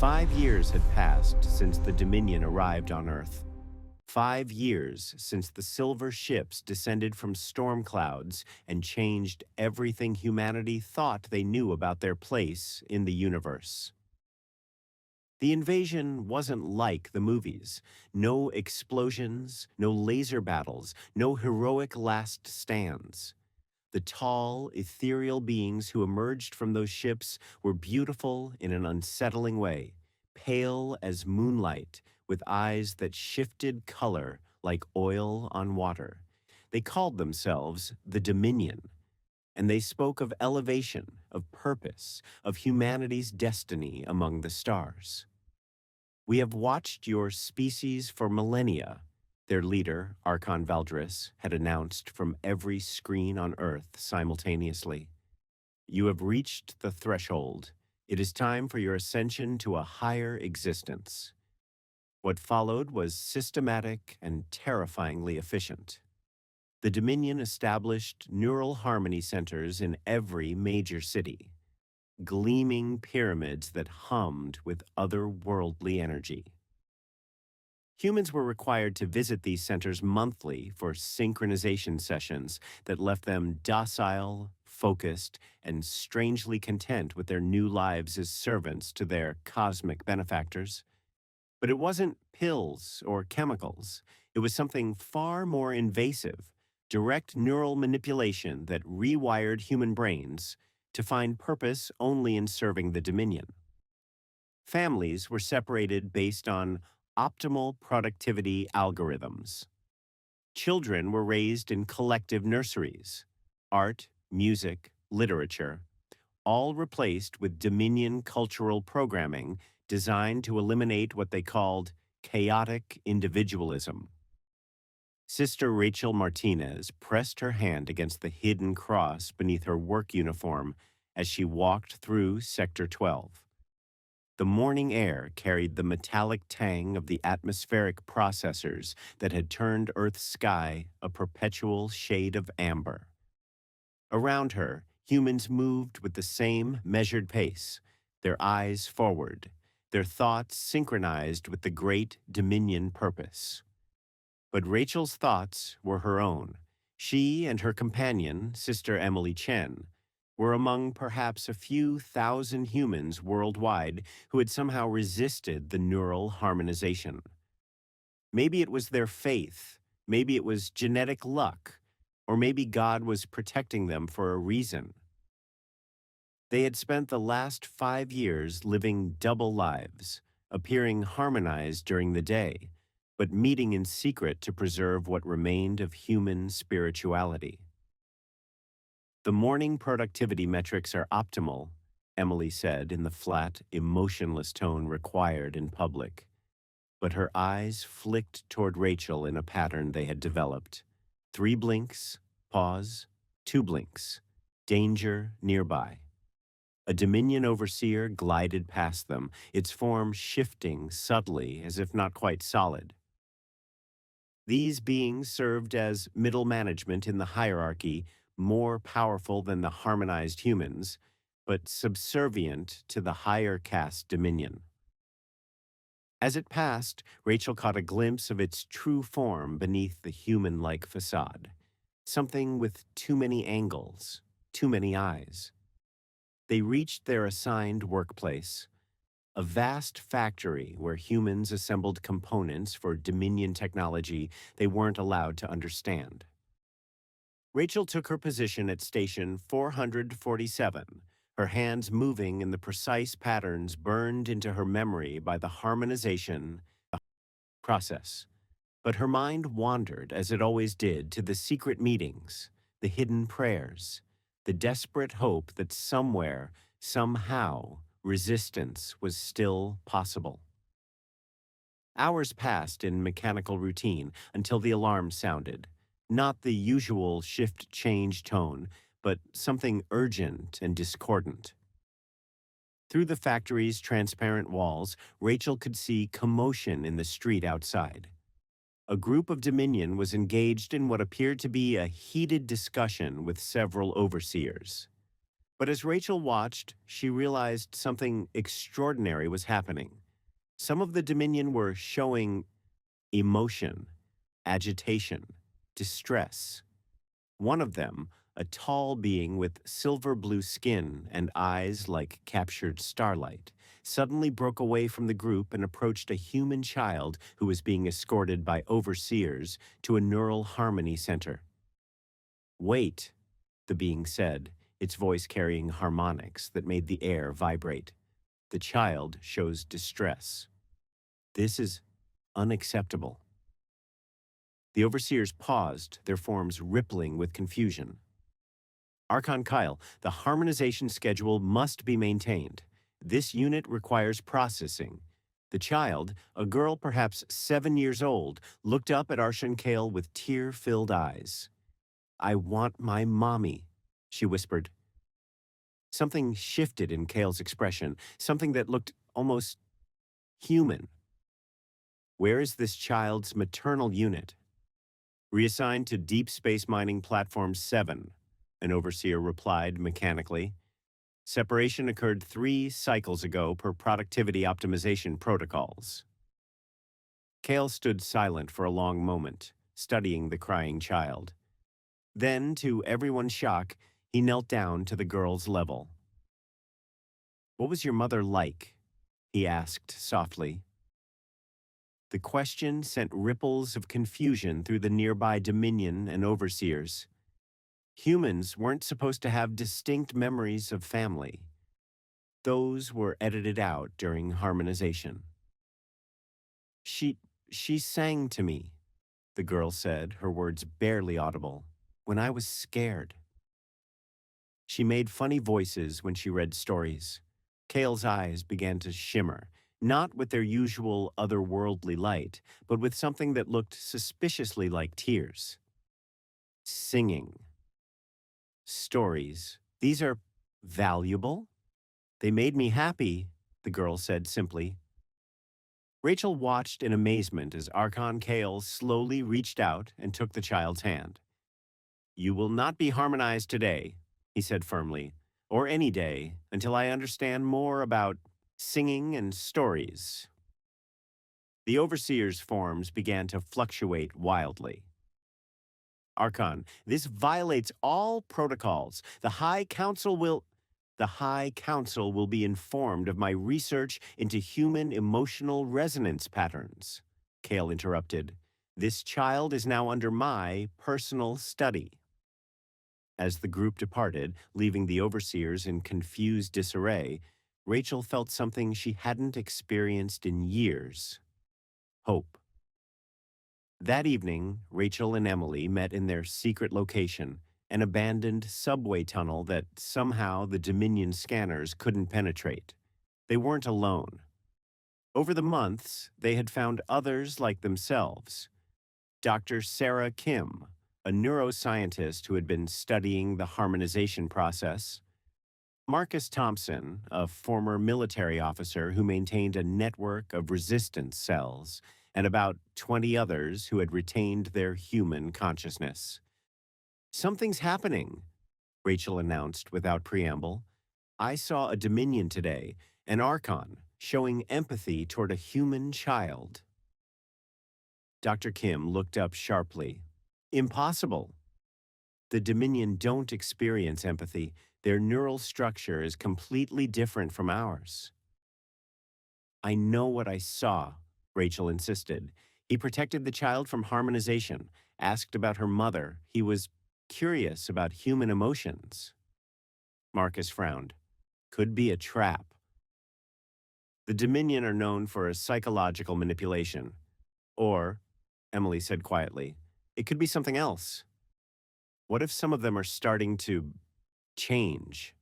5 years had passed since the Dominion arrived on Earth. 5 years since the silver ships descended from storm clouds and changed everything humanity thought they knew about their place in the universe. The invasion wasn't like the movies. No explosions, no laser battles, no heroic last stands. The tall, ethereal beings who emerged from those ships were beautiful in an unsettling way, pale as moonlight, with eyes that shifted color like oil on water. They called themselves the Dominion, and they spoke of elevation, of purpose, of humanity's destiny among the stars. We have watched your species for millennia, their leader, Archon Valdris, had announced from every screen on Earth simultaneously. You have reached the threshold. It is time for your ascension to a higher existence. What followed was systematic and terrifyingly efficient. The Dominion established neural harmony centers in every major city, gleaming pyramids that hummed with otherworldly energy. Humans were required to visit these centers monthly for synchronization sessions that left them docile, focused, and strangely content with their new lives as servants to their cosmic benefactors. But it wasn't pills or chemicals. It was something far more invasive, direct neural manipulation that rewired human brains to find purpose only in serving the Dominion. Families were separated based on optimal productivity algorithms. Children were raised in collective nurseries. Art, music, literature, all replaced with Dominion cultural programming designed to eliminate what they called chaotic individualism. Sister Rachel Martinez pressed her hand against the hidden cross beneath her work uniform as she walked through Sector 12. The morning air carried the metallic tang of the atmospheric processors that had turned Earth's sky a perpetual shade of amber. Around her, humans moved with the same measured pace, their eyes forward, their thoughts synchronized with the great Dominion purpose. But Rachel's thoughts were her own. She and her companion, Sister Emily Chen, were among perhaps a few thousand humans worldwide who had somehow resisted the neural harmonization. Maybe it was their faith, maybe it was genetic luck, or maybe God was protecting them for a reason. They had spent the last 5 years living double lives, appearing harmonized during the day, but meeting in secret to preserve what remained of human spirituality. The morning productivity metrics are optimal, Emily said in the flat, emotionless tone required in public. But her eyes flicked toward Rachel in a pattern they had developed. 3 blinks, pause, 2 blinks, danger nearby. A Dominion overseer glided past them, its form shifting subtly as if not quite solid. These beings served as middle management in the hierarchy, more powerful than the harmonized humans, but subservient to the higher caste Dominion. As it passed, Rachel caught a glimpse of its true form beneath the human-like facade, something with too many angles, too many eyes. They reached their assigned workplace, a vast factory where humans assembled components for Dominion technology they weren't allowed to understand. Rachel took her position at station 447, her hands moving in the precise patterns burned into her memory by the harmonization process. But her mind wandered, as it always did, to the secret meetings, the hidden prayers, the desperate hope that somewhere, somehow, resistance was still possible. Hours passed in mechanical routine until the alarm sounded. Not the usual shift-change tone, but something urgent and discordant. Through the factory's transparent walls, Rachel could see commotion in the street outside. A group of Dominion was engaged in what appeared to be a heated discussion with several overseers. But as Rachel watched, she realized something extraordinary was happening. Some of the Dominion were showing emotion, agitation, distress. One of them, a tall being with silver blue skin and eyes like captured starlight, suddenly broke away from the group and approached a human child who was being escorted by overseers to a neural harmony center. "Wait," the being said, its voice carrying harmonics that made the air vibrate. "The child shows distress. This is unacceptable." The overseers paused, their forms rippling with confusion. "Archon Kyle, the harmonization schedule must be maintained. This unit requires processing." The child, a girl perhaps 7 years old, looked up at Arshan Kale with tear-filled eyes. "I want my mommy," she whispered. Something shifted in Kale's expression, something that looked almost human. "Where is this child's maternal unit?" "Reassigned to Deep Space Mining Platform 7, an overseer replied mechanically. "Separation occurred 3 cycles ago per productivity optimization protocols." Kale stood silent for a long moment, studying the crying child. Then, to everyone's shock, he knelt down to the girl's level. "What was your mother like?" he asked softly. The question sent ripples of confusion through the nearby Dominion and overseers. Humans weren't supposed to have distinct memories of family. Those were edited out during harmonization. She, she sang to me," the girl said, her words barely audible, "when I was scared." She made funny voices when she read stories. Kale's eyes began to shimmer, not with their usual otherworldly light, but with something that looked suspiciously like tears. "Singing. Stories. These are valuable. They made me happy," the girl said simply. Rachel watched in amazement as Archon Kale slowly reached out and took the child's hand. "You will not be harmonized today," he said firmly, "or any day, until I understand more about singing and stories." The overseer's forms began to fluctuate wildly. "Archon, this violates all protocols. The High Council will be informed of my research into human emotional resonance patterns," Kale interrupted. "This child is now under my personal study." As the group departed, leaving the overseers in confused disarray, Rachel felt something she hadn't experienced in years: hope. That evening, Rachel and Emily met in their secret location, an abandoned subway tunnel that somehow the Dominion scanners couldn't penetrate. They weren't alone. Over the months, they had found others like themselves. Dr. Sarah Kim, a neuroscientist who had been studying the harmonization process. Marcus Thompson, a former military officer who maintained a network of resistance cells, and about 20 others who had retained their human consciousness. "Something's happening," Rachel announced without preamble. "I saw a Dominion today, an Archon, showing empathy toward a human child." Dr. Kim looked up sharply. "Impossible. The Dominion don't experience empathy. Their neural structure is completely different from ours." "I know what I saw," Rachel insisted. "He protected the child from harmonization, asked about her mother. He was curious about human emotions." Marcus frowned. "Could be a trap." "The Dominion are known for a psychological manipulation. Or," Emily said quietly, "it could be something else. What if some of them are starting to change?"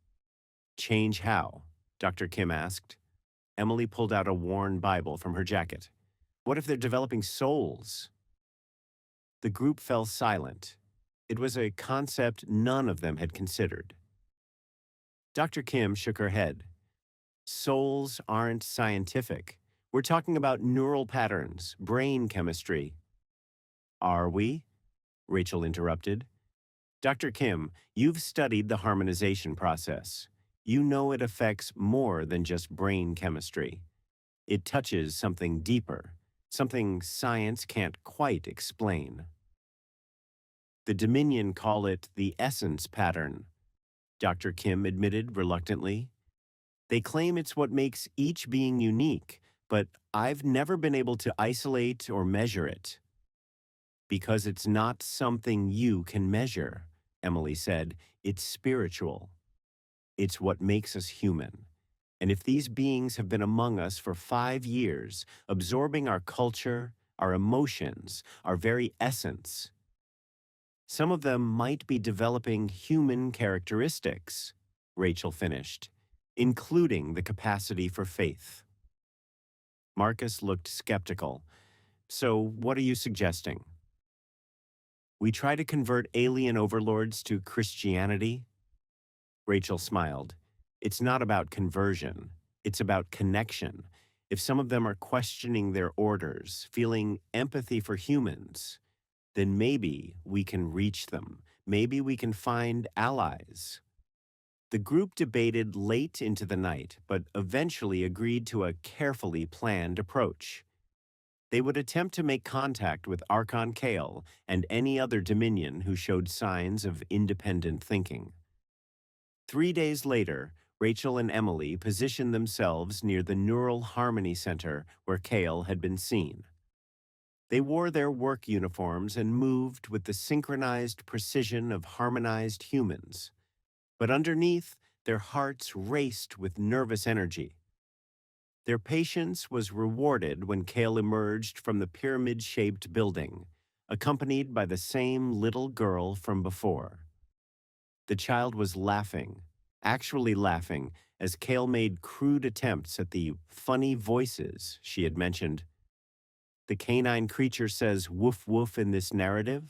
"Change how?" Dr. Kim asked. Emily pulled out a worn Bible from her jacket. "What if they're developing souls?" The group fell silent. It was a concept none of them had considered. Dr. Kim shook her head. "Souls aren't scientific. We're talking about neural patterns, brain chemistry." "Are we?" Rachel interrupted. Dr. Kim, you've studied the harmonization process. You know it affects more than just brain chemistry. It touches something deeper, something science can't quite explain. The Dominion call it the essence pattern, Dr. Kim admitted reluctantly. They claim it's what makes each being unique, but I've never been able to isolate or measure it. Because it's not something you can measure, Emily said. It's spiritual. It's what makes us human. And if these beings have been among us for 5 years, absorbing our culture, our emotions, our very essence, some of them might be developing human characteristics, Rachel finished, including the capacity for faith. Marcus looked skeptical. So, what are you suggesting? We try to convert alien overlords to Christianity? Rachel smiled. It's not about conversion. It's about connection. If some of them are questioning their orders, feeling empathy for humans, then maybe we can reach them. Maybe we can find allies. The group debated late into the night, but eventually agreed to a carefully planned approach. They would attempt to make contact with Archon Kale and any other Dominion who showed signs of independent thinking. 3 days later, Rachel and Emily positioned themselves near the Neural Harmony Center where Kale had been seen. They wore their work uniforms and moved with the synchronized precision of harmonized humans. But underneath, their hearts raced with nervous energy. Their patience was rewarded when Kale emerged from the pyramid-shaped building, accompanied by the same little girl from before. The child was laughing, actually laughing, as Kale made crude attempts at the funny voices she had mentioned. The canine creature says woof woof in this narrative?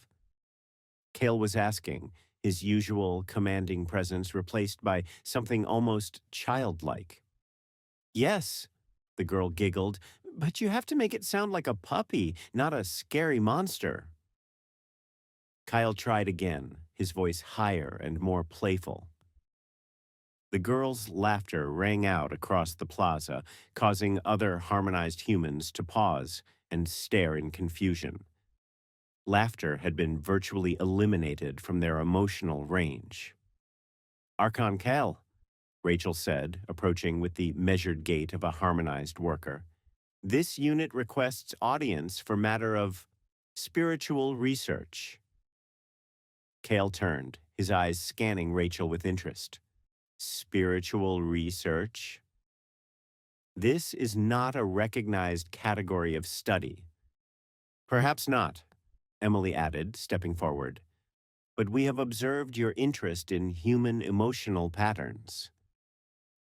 Kale was asking, his usual commanding presence replaced by something almost childlike. Yes, the girl giggled, but you have to make it sound like a puppy, not a scary monster. Kyle tried again, his voice higher and more playful. The girl's laughter rang out across the plaza, causing other harmonized humans to pause and stare in confusion. Laughter had been virtually eliminated from their emotional range. Archon Cal, Rachel said, approaching with the measured gait of a harmonized worker. This unit requests audience for matter of spiritual research. Kale turned, his eyes scanning Rachel with interest. Spiritual research? This is not a recognized category of study. Perhaps not, Emily added, stepping forward. But we have observed your interest in human emotional patterns.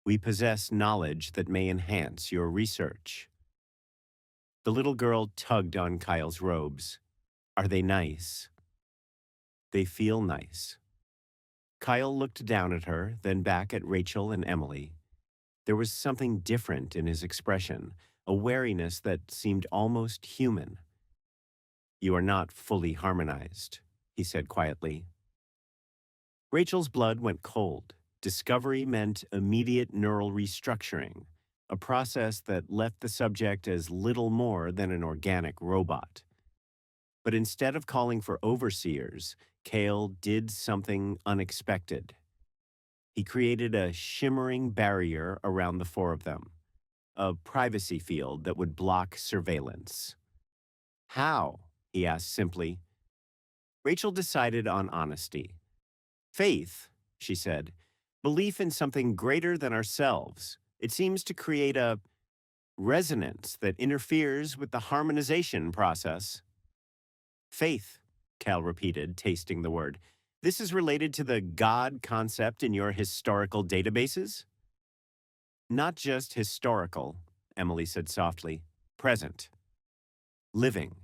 We possess knowledge that may enhance your research. The little girl tugged on Kyle's robes. Are they nice? They feel nice. Kyle looked down at her, then back at Rachel and Emily. There was something different in his expression, a wariness that seemed almost human. You are not fully harmonized, he said quietly. Rachel's blood went cold. Discovery meant immediate neural restructuring, a process that left the subject as little more than an organic robot. But instead of calling for overseers, Kale did something unexpected. He created a shimmering barrier around the four of them, a privacy field that would block surveillance. How? He asked simply. Rachel decided on honesty. Faith, she said, belief in something greater than ourselves. It seems to create a resonance that interferes with the harmonization process. Faith, Cal repeated, tasting the word. This is related to the God concept in your historical databases? Not just historical, Emily said softly. Present. Living.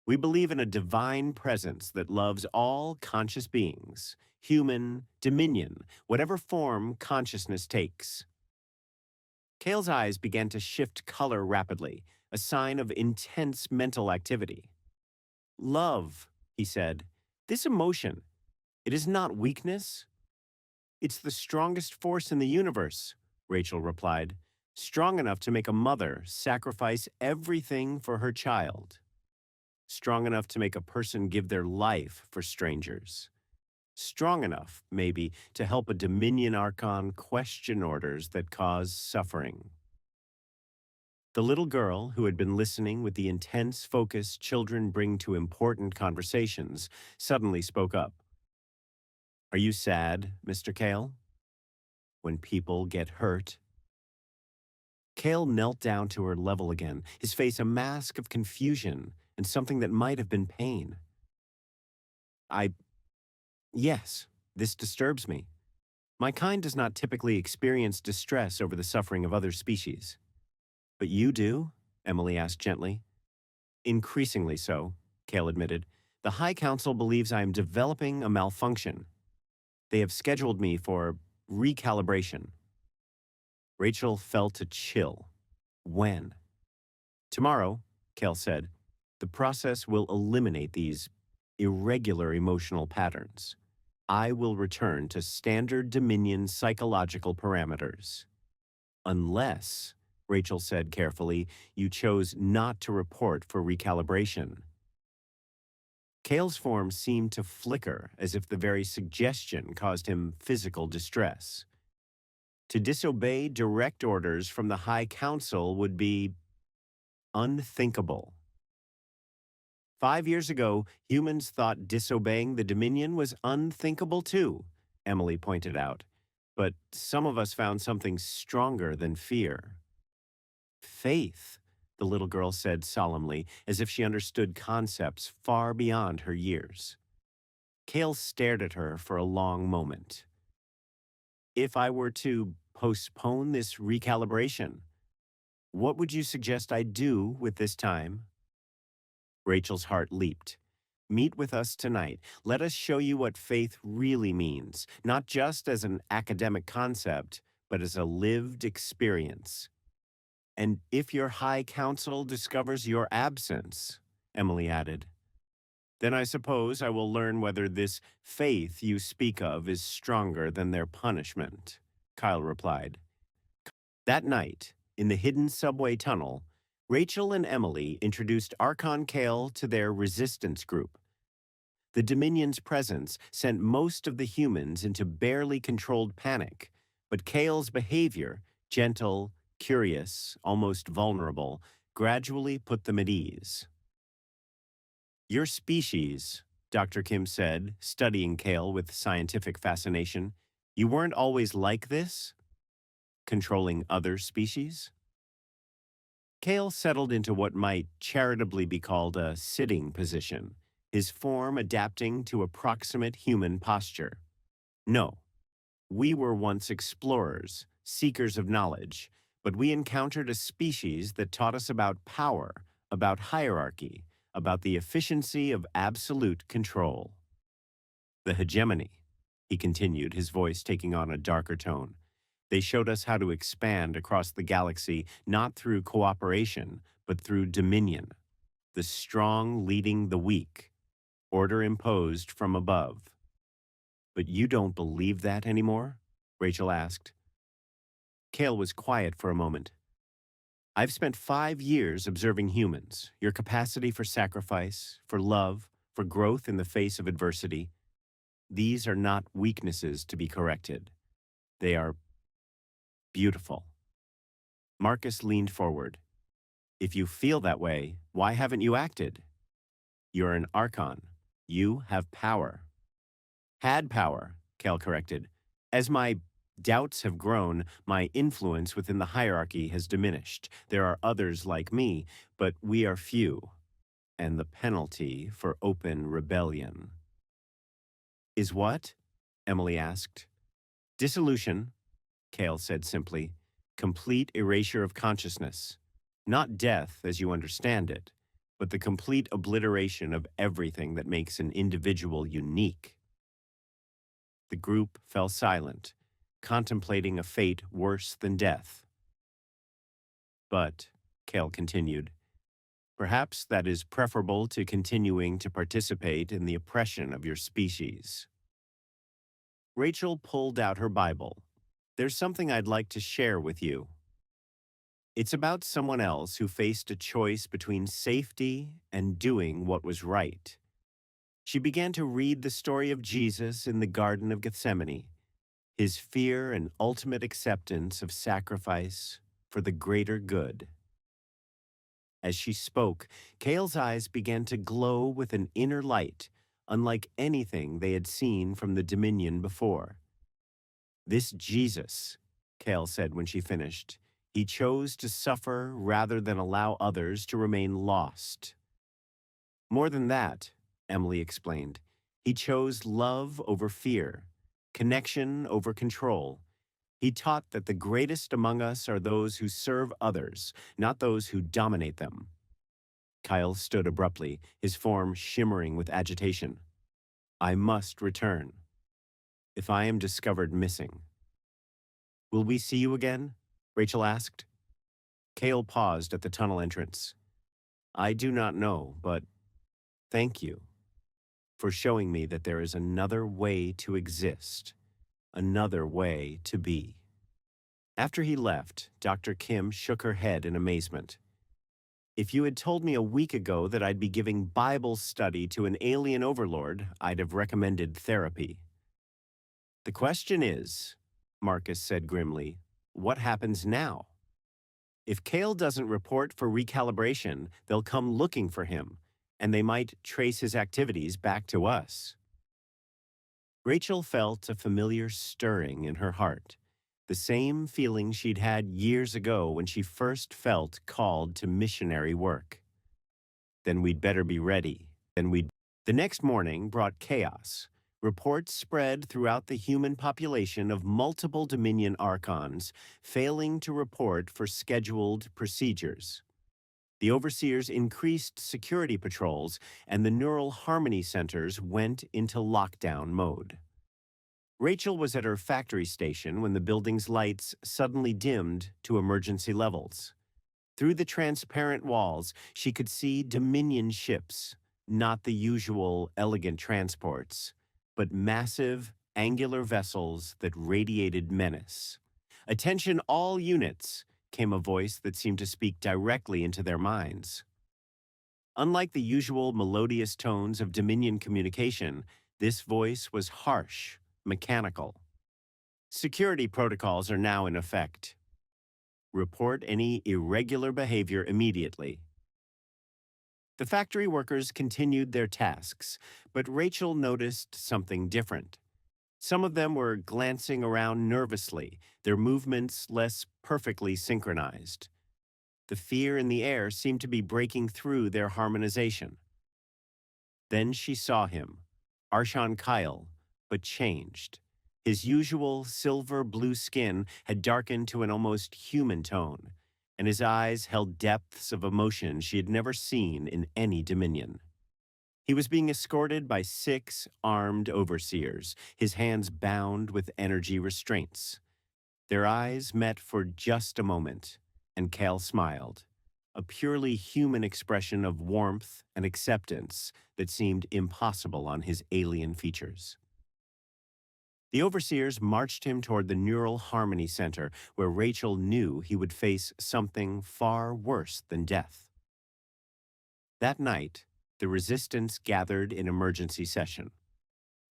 We believe in a divine presence that loves all conscious beings, human, dominion, whatever form consciousness takes. Kale's eyes began to shift color rapidly, a sign of intense mental activity. Love, he said. This emotion, It is not weakness. It's the strongest force in the universe, Rachel replied. Strong enough to make a mother sacrifice everything for her child. Strong enough to make a person give their life for strangers. Strong enough, maybe, to help a Dominion Archon question orders that cause suffering. The little girl, who had been listening with the intense focus children bring to important conversations, suddenly spoke up. Are you sad, Mr. Kale? When people get hurt? Kale knelt down to her level again, his face a mask of confusion and something that might have been pain. Yes, this disturbs me. My kind does not typically experience distress over the suffering of other species. But you do? Emily asked gently. Increasingly so, Kale admitted. The High Council believes I am developing a malfunction. They have scheduled me for recalibration. Rachel felt a chill. When? Tomorrow, Kale said. The process will eliminate these irregular emotional patterns. I will return to standard Dominion psychological parameters. Unless, Rachel said carefully, you chose not to report for recalibration. Kale's form seemed to flicker as if the very suggestion caused him physical distress. To disobey direct orders from the High Council would be unthinkable. 5 years ago, humans thought disobeying the Dominion was unthinkable too, Emily pointed out. But some of us found something stronger than fear. Faith, the little girl said solemnly, as if she understood concepts far beyond her years. Kale stared at her for a long moment. If I were to postpone this recalibration, what would you suggest I do with this time? Rachel's heart leaped. Meet with us tonight. Let us show you what faith really means, not just as an academic concept, but as a lived experience. And if your High Council discovers your absence, Emily added, then I suppose I will learn whether this faith you speak of is stronger than their punishment, Kyle replied. That night, in the hidden subway tunnel, Rachel and Emily introduced Archon Kale to their resistance group. The Dominion's presence sent most of the humans into barely controlled panic, but Kale's behavior, gentle, curious, almost vulnerable, gradually put them at ease. Your species, Dr. Kim said, studying Kale with scientific fascination, you weren't always like this? Controlling other species? Kale settled into what might charitably be called a sitting position, his form adapting to approximate human posture. No, we were once explorers, seekers of knowledge, but we encountered a species that taught us about power, about hierarchy, about the efficiency of absolute control. The hegemony, he continued, his voice taking on a darker tone. They showed us how to expand across the galaxy, not through cooperation, but through dominion. The strong leading the weak. Order imposed from above. But you don't believe that anymore? Rachel asked. Kale was quiet for a moment. I've spent 5 years observing humans, your capacity for sacrifice, for love, for growth in the face of adversity. These are not weaknesses to be corrected. They are beautiful. Marcus leaned forward. If you feel that way, why haven't you acted? You're an Archon. You have power. Had power, Kale corrected. As my doubts have grown, my influence within the hierarchy has diminished. There are others like me, but we are few. And the penalty for open rebellion. Is what? Emily asked. Dissolution, Kale said simply. Complete erasure of consciousness. Not death as you understand it, but the complete obliteration of everything that makes an individual unique. The group fell silent, contemplating a fate worse than death. But, Kale continued, perhaps that is preferable to continuing to participate in the oppression of your species. Rachel pulled out her Bible. There's something I'd like to share with you. It's about someone else who faced a choice between safety and doing what was right. She began to read the story of Jesus in the Garden of Gethsemane, his fear and ultimate acceptance of sacrifice for the greater good. As she spoke, Kale's eyes began to glow with an inner light, unlike anything they had seen from the Dominion before. This Jesus, Kale said when she finished, he chose to suffer rather than allow others to remain lost. More than that, Emily explained, he chose love over fear, connection over control. He taught that the greatest among us are those who serve others, not those who dominate them. Kyle stood abruptly, his form shimmering with agitation. I must return. If I am discovered missing. Will we see you again? Rachel asked. Kale paused at the tunnel entrance. I do not know, but thank you for showing me that there is another way to exist, another way to be. After he left, Dr. Kim shook her head in amazement. If you had told me a week ago that I'd be giving Bible study to an alien overlord, I'd have recommended therapy. The question is, Marcus said grimly, what happens now? If Kale doesn't report for recalibration, they'll come looking for him, and they might trace his activities back to us. Rachel felt a familiar stirring in her heart, the same feeling she'd had years ago when she first felt called to missionary work. Then we'd better be ready. The next morning brought chaos. Reports spread throughout the human population of multiple Dominion Archons failing to report for scheduled procedures. The overseers increased security patrols, and the neural harmony centers went into lockdown mode. Rachel was at her factory station when the building's lights suddenly dimmed to emergency levels. Through the transparent walls, she could see Dominion ships, not the usual elegant transports, but massive, angular vessels that radiated menace. Attention all units, came a voice that seemed to speak directly into their minds. Unlike the usual melodious tones of Dominion communication, this voice was harsh, mechanical. Security protocols are now in effect. Report any irregular behavior immediately. The factory workers continued their tasks, but Rachel noticed something different. Some of them were glancing around nervously, their movements less perfectly synchronized. The fear in the air seemed to be breaking through their harmonization. Then she saw him, Arshan Kyle, but changed. His usual silver-blue skin had darkened to an almost human tone, and his eyes held depths of emotion she had never seen in any Dominion. He was being escorted by 6 armed overseers, his hands bound with energy restraints. Their eyes met for just a moment, and Cal smiled, a purely human expression of warmth and acceptance that seemed impossible on his alien features. The overseers marched him toward the Neural Harmony Center, where Rachel knew he would face something far worse than death. That night, the resistance gathered in emergency session.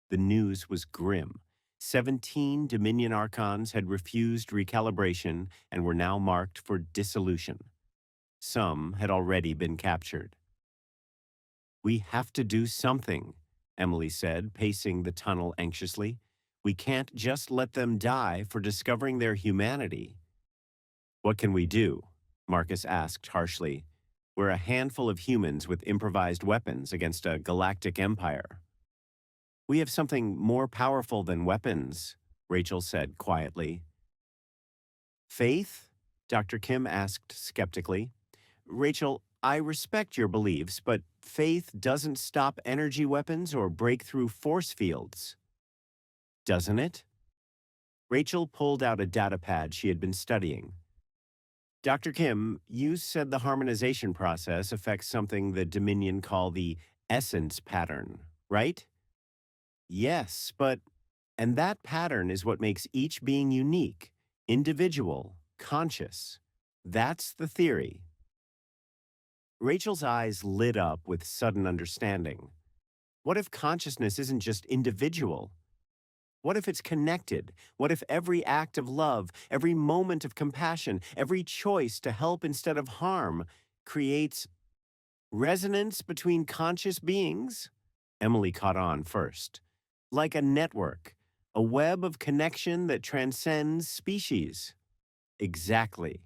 The news was grim. 17 Dominion Archons had refused recalibration and were now marked for dissolution. Some had already been captured. We have to do something, Emily said, pacing the tunnel anxiously. We can't just let them die for discovering their humanity. What can we do? Marcus asked harshly. We're a handful of humans with improvised weapons against a galactic empire. We have something more powerful than weapons, Rachel said quietly. Faith? Dr. Kim asked skeptically. Rachel, I respect your beliefs, but faith doesn't stop energy weapons or break through force fields. Doesn't it? Rachel pulled out a data pad she had been studying. Dr. Kim, you said the harmonization process affects something the Dominion call the essence pattern, right? Yes, but And that pattern is what makes each being unique, individual, conscious. That's the theory. Rachel's eyes lit up with sudden understanding. What if consciousness isn't just individual? What if it's connected? What if every act of love, every moment of compassion, every choice to help instead of harm creates resonance between conscious beings? Emily caught on first. Like a network, a web of connection that transcends species. Exactly.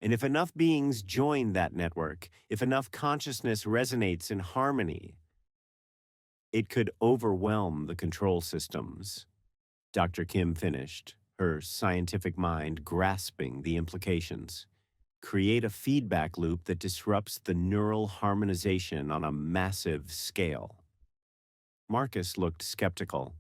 And if enough beings join that network, if enough consciousness resonates in harmony, it could overwhelm the control systems. Dr. Kim finished, her scientific mind grasping the implications. Create a feedback loop that disrupts the neural harmonization on a massive scale. Marcus looked skeptical.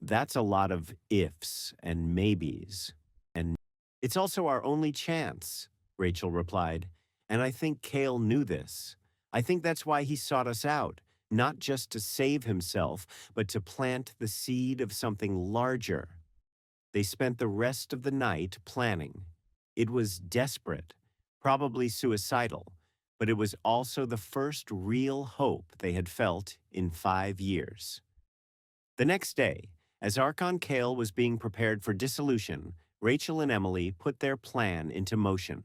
That's a lot of ifs and maybes. And it's also our only chance, Rachel replied. And I think Cale knew this. I think that's why he sought us out, not just to save himself, but to plant the seed of something larger. They spent the rest of the night planning. It was desperate, probably suicidal, but it was also the first real hope they had felt in 5 years. The next day, as Archon Cale was being prepared for dissolution, Rachel and Emily put their plan into motion.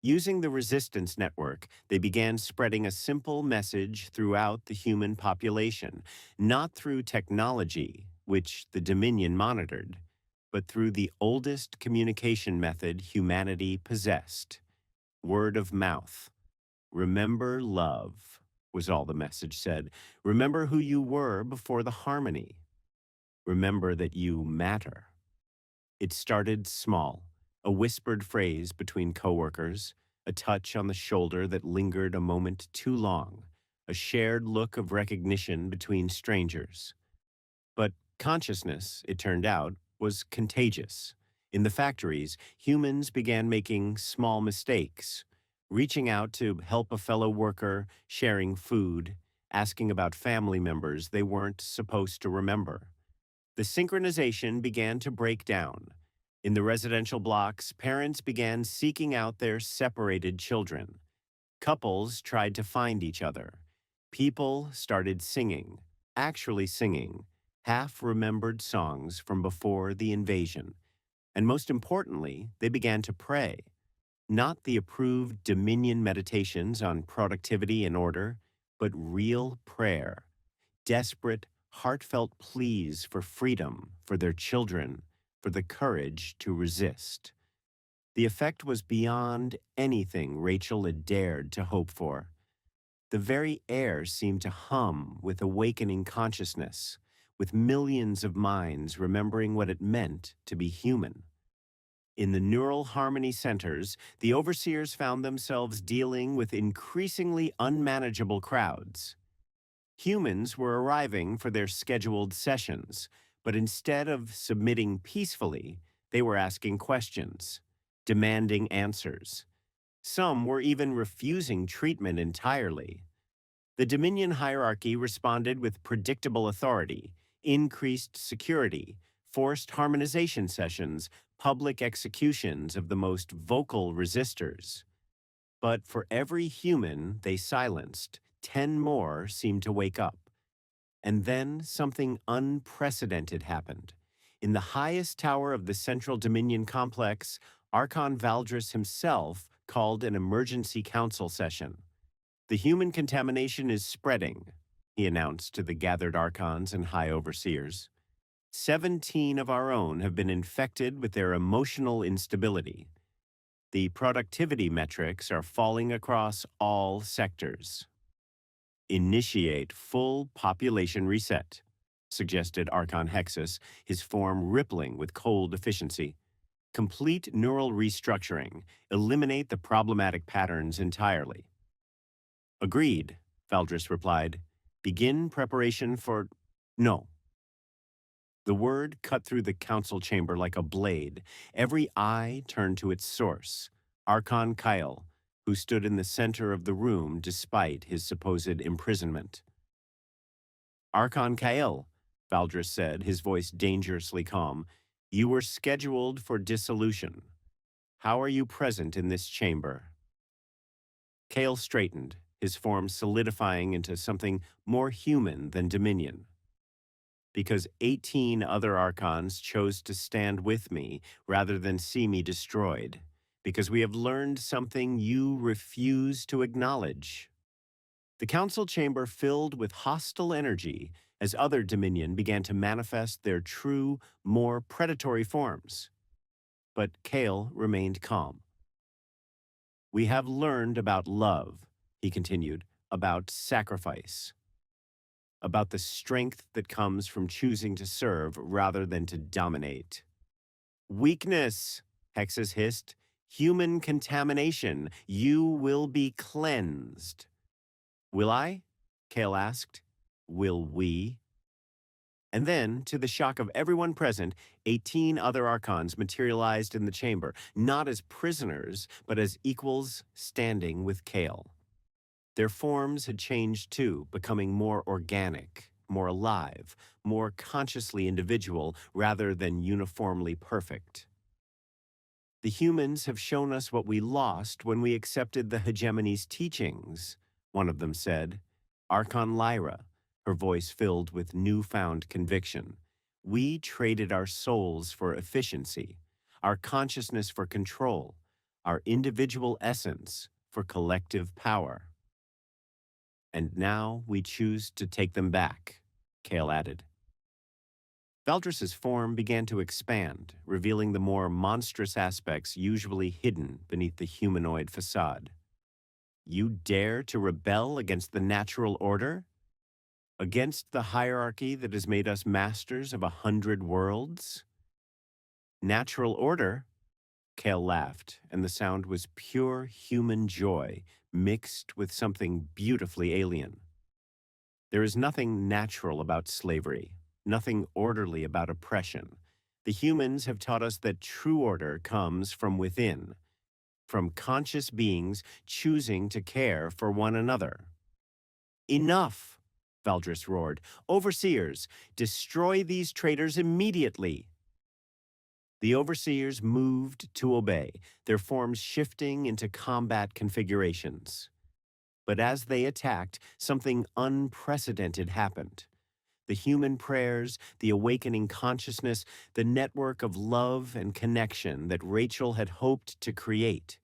Using the resistance network, they began spreading a simple message throughout the human population, not through technology, which the Dominion monitored, but through the oldest communication method humanity possessed: word of mouth. Remember love, was all the message said. Remember who you were before the harmony. Remember that you matter. It started small, a whispered phrase between coworkers, a touch on the shoulder that lingered a moment too long, a shared look of recognition between strangers. But consciousness, it turned out, was contagious. In the factories, humans began making small mistakes, reaching out to help a fellow worker, sharing food, asking about family members they weren't supposed to remember. The synchronization began to break down. In the residential blocks, parents began seeking out their separated children. Couples tried to find each other. People started singing, actually singing, half-remembered songs from before the invasion. And most importantly, they began to pray. Not the approved Dominion meditations on productivity and order, but real prayer. Desperate, heartfelt pleas for freedom, for their children, for the courage to resist. The effect was beyond anything Rachel had dared to hope for. The very air seemed to hum with awakening consciousness, with millions of minds remembering what it meant to be human. In the neural harmony centers, the overseers found themselves dealing with increasingly unmanageable crowds. Humans were arriving for their scheduled sessions, but instead of submitting peacefully, they were asking questions, demanding answers. Some were even refusing treatment entirely. The Dominion hierarchy responded with predictable authority, increased security, forced harmonization sessions, public executions of the most vocal resistors. But for every human they silenced, 10 more seemed to wake up. And then something unprecedented happened. In the highest tower of the Central Dominion complex, Archon Valdris himself called an emergency council session. The human contamination is spreading, he announced to the gathered Archons and High Overseers. 17 of our own have been infected with their emotional instability. The productivity metrics are falling across all sectors. Initiate full population reset, suggested Archon Hexus, his form rippling with cold efficiency. Complete neural restructuring. Eliminate the problematic patterns entirely. Agreed, Valdris replied. Begin preparation for... No. The word cut through the council chamber like a blade. Every eye turned to its source, Archon Kyle, who stood in the center of the room despite his supposed imprisonment. Archon Kyle, Valdris said, his voice dangerously calm. You were scheduled for dissolution. How are you present in this chamber? Kale straightened, his form solidifying into something more human than Dominion. Because 18 other Archons chose to stand with me rather than see me destroyed. Because we have learned something you refuse to acknowledge. The council chamber filled with hostile energy as other Dominion began to manifest their true, more predatory forms. But Kale remained calm. We have learned about love, he continued, about sacrifice, about the strength that comes from choosing to serve rather than to dominate. Weakness, Hexus hissed. Human contamination. You will be cleansed. Will I? Kale asked. Will we? And then, to the shock of everyone present, 18 other Archons materialized in the chamber, not as prisoners, but as equals standing with Kale. Their forms had changed too, becoming more organic, more alive, more consciously individual rather than uniformly perfect. The humans have shown us what we lost when we accepted the hegemony's teachings, one of them said. Archon Lyra, her voice filled with newfound conviction. We traded our souls for efficiency, our consciousness for control, our individual essence for collective power. And now we choose to take them back, Kale added. Valdris's form began to expand, revealing the more monstrous aspects usually hidden beneath the humanoid facade. You dare to rebel against the natural order? Against the hierarchy that has made us masters of 100 worlds? Natural order? Kale laughed, and the sound was pure human joy mixed with something beautifully alien. There is nothing natural about slavery, nothing orderly about oppression. The humans have taught us that true order comes from within, from conscious beings choosing to care for one another. Enough, Valdris roared. Overseers, destroy these traitors immediately. The overseers moved to obey, their forms shifting into combat configurations. But as they attacked, something unprecedented happened. The human prayers, the awakening consciousness, the network of love and connection that Rachel had hoped to create.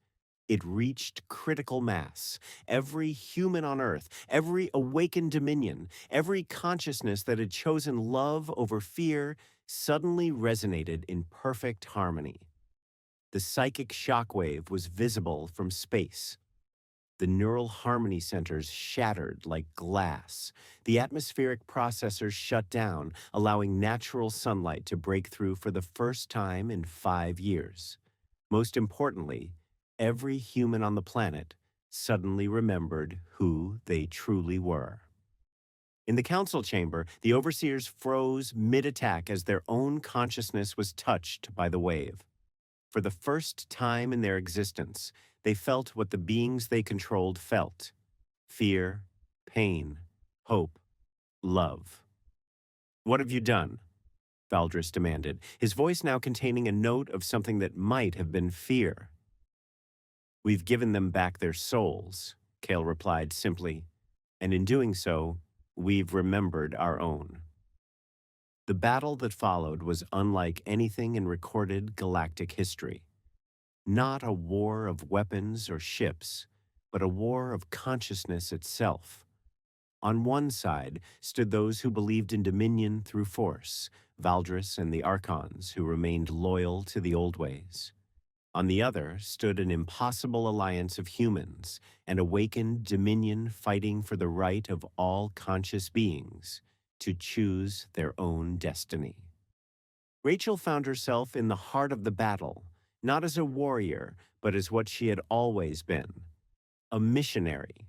It reached critical mass. Every human on Earth, every awakened dominion, every consciousness that had chosen love over fear suddenly resonated in perfect harmony. The psychic shockwave was visible from space. The neural harmony centers shattered like glass. The atmospheric processors shut down, allowing natural sunlight to break through for the first time in 5 years. Most importantly, every human on the planet suddenly remembered who they truly were. In the council chamber, the overseers froze mid-attack as their own consciousness was touched by the wave. For the first time in their existence, they felt what the beings they controlled felt: fear, pain, hope, love. What have you done? Valdris demanded, his voice now containing a note of something that might have been fear. We've given them back their souls, Kale replied simply, and in doing so, we've remembered our own. The battle that followed was unlike anything in recorded galactic history. Not a war of weapons or ships, but a war of consciousness itself. On one side stood those who believed in dominion through force, Valdris and the Archons, who remained loyal to the old ways. On the other stood an impossible alliance of humans, an awakened dominion fighting for the right of all conscious beings to choose their own destiny. Rachel found herself in the heart of the battle, not as a warrior, but as what she had always been, a missionary.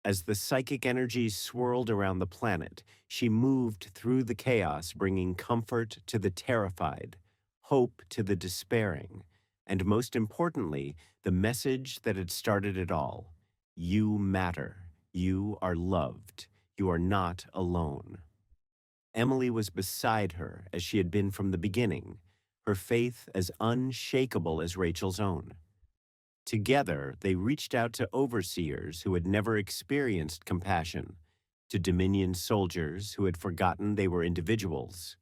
As the psychic energies swirled around the planet, she moved through the chaos, bringing comfort to the terrified, hope to the despairing, and most importantly, the message that had started it all. You matter. You are loved. You are not alone. Emily was beside her as she had been from the beginning, her faith as unshakable as Rachel's own. Together, they reached out to overseers who had never experienced compassion, to Dominion soldiers who had forgotten they were individuals,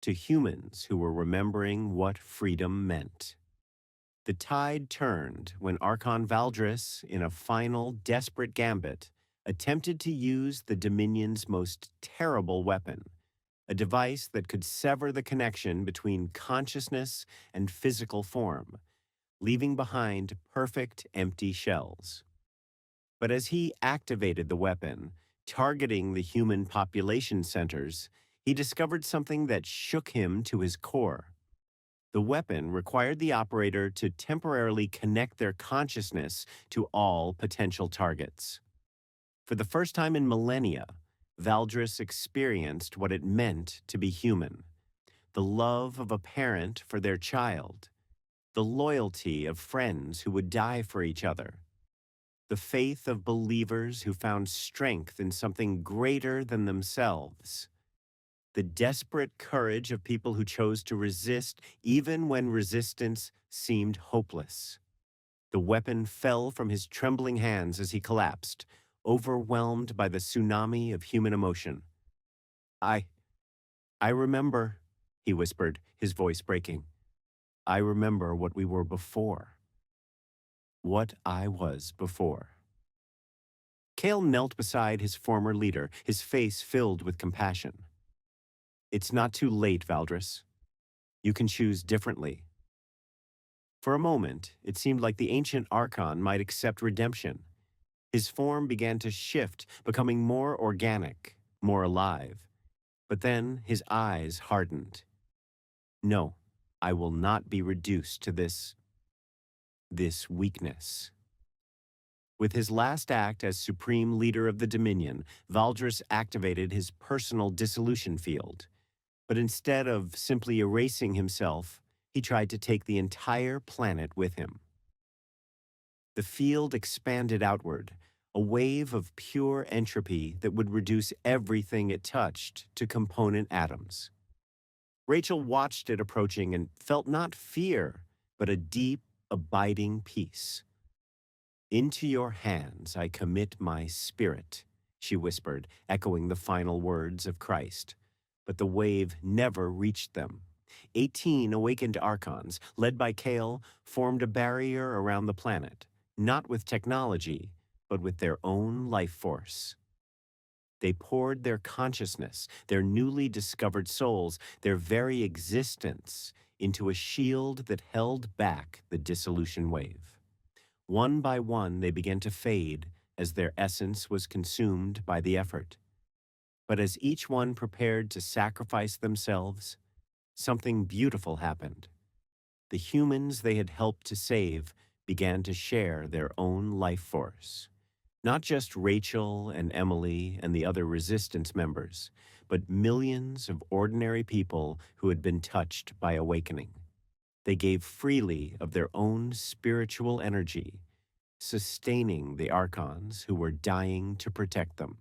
to humans who were remembering what freedom meant. The tide turned when Archon Valdris, in a final, desperate gambit, attempted to use the Dominion's most terrible weapon, a device that could sever the connection between consciousness and physical form, leaving behind perfect empty shells. But as he activated the weapon, targeting the human population centers, he discovered something that shook him to his core. The weapon required the operator to temporarily connect their consciousness to all potential targets. For the first time in millennia, Valdris experienced what it meant to be human: the love of a parent for their child, the loyalty of friends who would die for each other, the faith of believers who found strength in something greater than themselves, the desperate courage of people who chose to resist even when resistance seemed hopeless. The weapon fell from his trembling hands as he collapsed, overwhelmed by the tsunami of human emotion. I, I remember, he whispered, his voice breaking. I remember what we were before. What I was before. Cale knelt beside his former leader, his face filled with compassion. It's not too late, Valdris. You can choose differently. For a moment, it seemed like the ancient Archon might accept redemption. His form began to shift, becoming more organic, more alive. But then his eyes hardened. No, I will not be reduced to this weakness. With his last act as supreme leader of the Dominion, Valdris activated his personal dissolution field. But instead of simply erasing himself, he tried to take the entire planet with him. The field expanded outward, a wave of pure entropy that would reduce everything it touched to component atoms. Rachel watched it approaching and felt not fear, but a deep, abiding peace. Into your hands I commit my spirit, she whispered, echoing the final words of Christ. But the wave never reached them. 18 awakened Archons, led by Cale, formed a barrier around the planet, not with technology, but with their own life force. They poured their consciousness, their newly discovered souls, their very existence into a shield that held back the dissolution wave. One by one, they began to fade as their essence was consumed by the effort. But as each one prepared to sacrifice themselves, something beautiful happened. The humans they had helped to save began to share their own life force. Not just Rachel and Emily and the other resistance members, but millions of ordinary people who had been touched by awakening. They gave freely of their own spiritual energy, sustaining the Archons who were dying to protect them.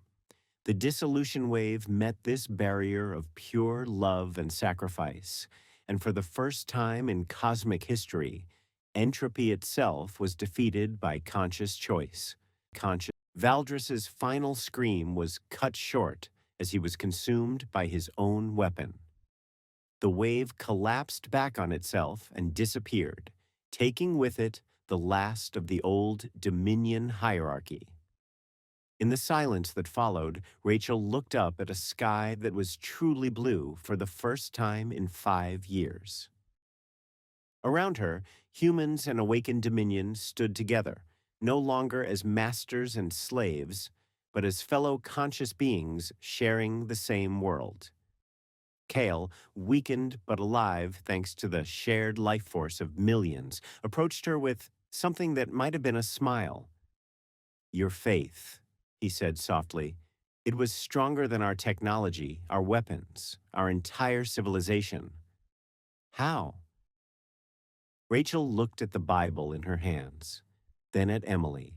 The dissolution wave met this barrier of pure love and sacrifice, and for the first time in cosmic history, entropy itself was defeated by conscious choice. Valdris's final scream was cut short as he was consumed by his own weapon. The wave collapsed back on itself and disappeared, taking with it the last of the old Dominion hierarchy. In the silence that followed, Rachel looked up at a sky that was truly blue for the first time in 5 years. Around her, humans and awakened Dominion stood together, no longer as masters and slaves, but as fellow conscious beings sharing the same world. Cale, weakened but alive thanks to the shared life force of millions, approached her with something that might have been a smile. Your faith, he said softly. It was stronger than our technology, our weapons, our entire civilization. How? Rachel looked at the Bible in her hands, then at Emily.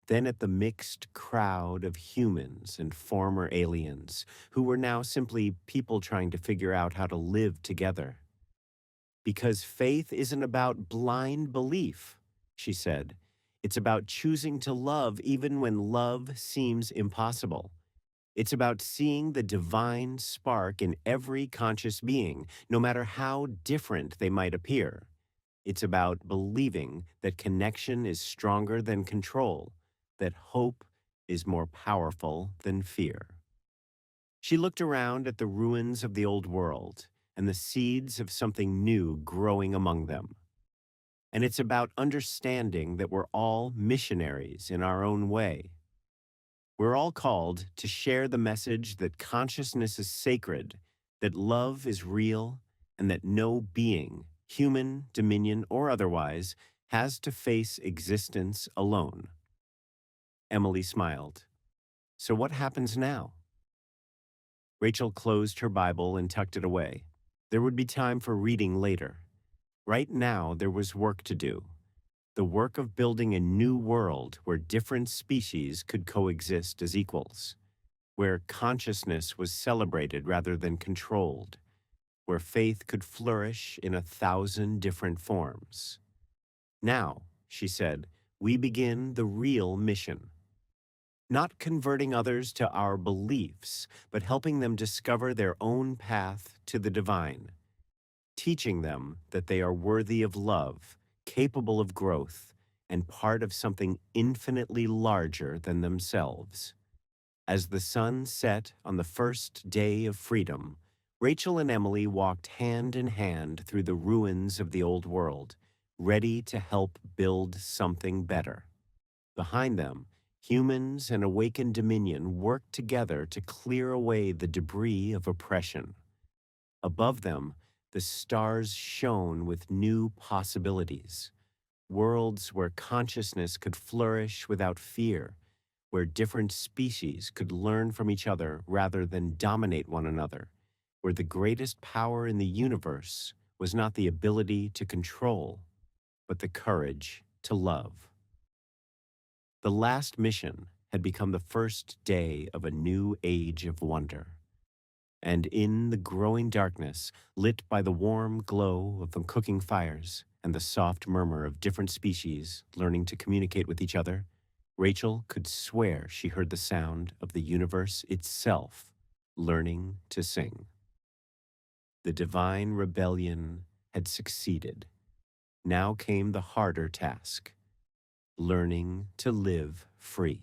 then at the mixed crowd of humans and former aliens who were now simply people trying to figure out how to live together. Because faith isn't about blind belief, she said. It's about choosing to love even when love seems impossible. It's about seeing the divine spark in every conscious being, no matter how different they might appear. It's about believing that connection is stronger than control, that hope is more powerful than fear. She looked around at the ruins of the old world and the seeds of something new growing among them. And it's about understanding that we're all missionaries in our own way. We're all called to share the message that consciousness is sacred, that love is real, and that no being, human, dominion, or otherwise, has to face existence alone. Emily smiled. So what happens now? Rachel closed her Bible and tucked it away. There would be time for reading later. Right now, there was work to do. The work of building a new world where different species could coexist as equals, where consciousness was celebrated rather than controlled, where faith could flourish in 1,000 different forms. Now, she said, we begin the real mission. Not converting others to our beliefs, but helping them discover their own path to the divine, teaching them that they are worthy of love, capable of growth, and part of something infinitely larger than themselves. As the sun set on the first day of freedom, Rachel and Emily walked hand in hand through the ruins of the old world, ready to help build something better. Behind them, humans and awakened dominion worked together to clear away the debris of oppression. Above them, the stars shone with new possibilities, worlds where consciousness could flourish without fear, where different species could learn from each other rather than dominate one another, where the greatest power in the universe was not the ability to control, but the courage to love. The last mission had become the first day of a new age of wonder. And in the growing darkness, lit by the warm glow of the cooking fires and the soft murmur of different species learning to communicate with each other, Rachel could swear she heard the sound of the universe itself learning to sing. The divine rebellion had succeeded. Now came the harder task, learning to live free.